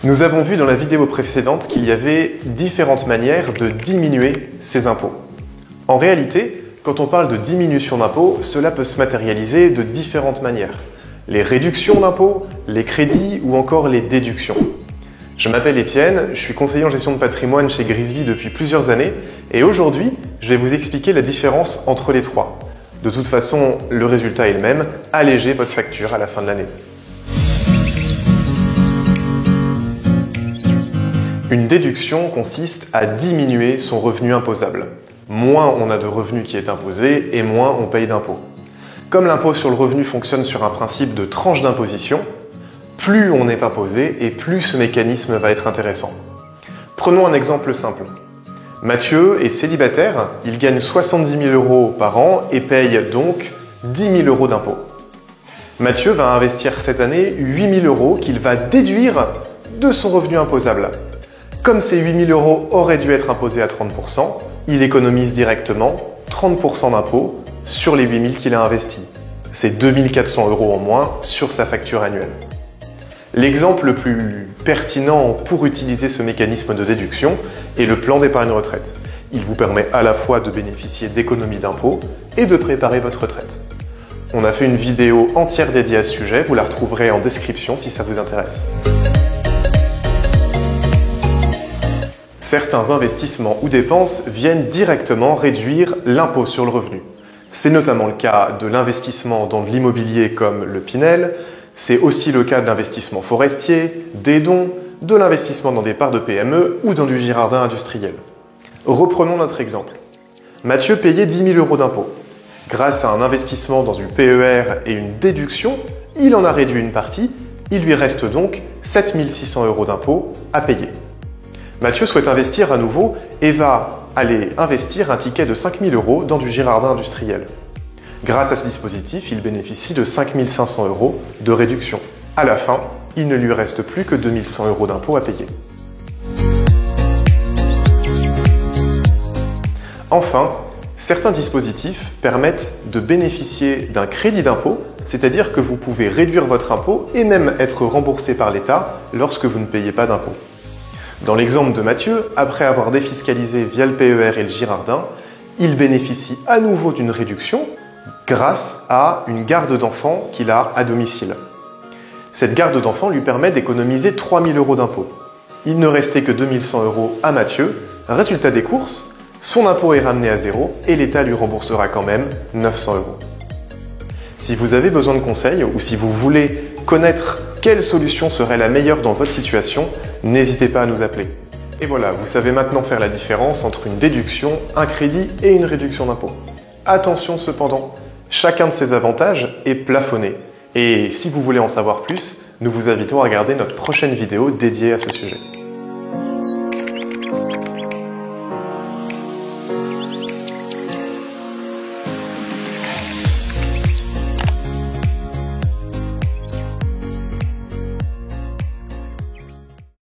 Nous avons vu dans la vidéo précédente qu'il y avait différentes manières de diminuer ses impôts. En réalité, quand on parle de diminution d'impôts, cela peut se matérialiser de différentes manières. Les réductions d'impôts, les crédits ou encore les déductions. Je m'appelle Étienne, je suis conseiller en gestion de patrimoine chez Grisby depuis plusieurs années et aujourd'hui, je vais vous expliquer la différence entre les trois. De toute façon, le résultat est le même, alléger votre facture à la fin de l'année. Une déduction consiste à diminuer son revenu imposable. Moins on a de revenus qui est imposé et moins on paye d'impôts. Comme l'impôt sur le revenu fonctionne sur un principe de tranche d'imposition, plus on est imposé et plus ce mécanisme va être intéressant. Prenons un exemple simple. Mathieu est célibataire, il gagne 70 000 € par an et paye donc 10 000 € d'impôts. Mathieu va investir cette année 8 000 € qu'il va déduire de son revenu imposable. Comme ces 8 000 € auraient dû être imposés à 30%, il économise directement 30% d'impôts sur les 8 000 qu'il a investis. C'est 2 400 € en moins sur sa facture annuelle. L'exemple le plus pertinent pour utiliser ce mécanisme de déduction est le plan d'épargne retraite. Il vous permet à la fois de bénéficier d'économies d'impôts et de préparer votre retraite. On a fait une vidéo entière dédiée à ce sujet, vous la retrouverez en description si ça vous intéresse. Certains investissements ou dépenses viennent directement réduire l'impôt sur le revenu. C'est notamment le cas de l'investissement dans de l'immobilier comme le Pinel, c'est aussi le cas de l'investissement forestier, des dons, de l'investissement dans des parts de PME ou dans du Girardin industriel. Reprenons notre exemple. Mathieu payait 10 000 € d'impôts. Grâce à un investissement dans du PER et une déduction, il en a réduit une partie, il lui reste donc 7 600 € d'impôts à payer. Mathieu souhaite investir à nouveau et va aller investir un ticket de 5 000 € dans du Girardin industriel. Grâce à ce dispositif, il bénéficie de 5 500 € de réduction. À la fin, il ne lui reste plus que 2 100 € d'impôts à payer. Enfin, certains dispositifs permettent de bénéficier d'un crédit d'impôt, c'est-à-dire que vous pouvez réduire votre impôt et même être remboursé par l'État lorsque vous ne payez pas d'impôt. Dans l'exemple de Mathieu, après avoir défiscalisé via le PER et le Girardin, il bénéficie à nouveau d'une réduction grâce à une garde d'enfants qu'il a à domicile. Cette garde d'enfants lui permet d'économiser 3 000 € d'impôts. Il ne restait que 2 100 € à Mathieu. Résultat des courses, son impôt est ramené à zéro et l'État lui remboursera quand même 900 €. Si vous avez besoin de conseils ou si vous voulez connaître quelle solution serait la meilleure dans votre situation, n'hésitez pas à nous appeler. Et voilà, vous savez maintenant faire la différence entre une déduction, un crédit et une réduction d'impôt. Attention cependant, chacun de ces avantages est plafonné. Et si vous voulez en savoir plus, nous vous invitons à regarder notre prochaine vidéo dédiée à ce sujet.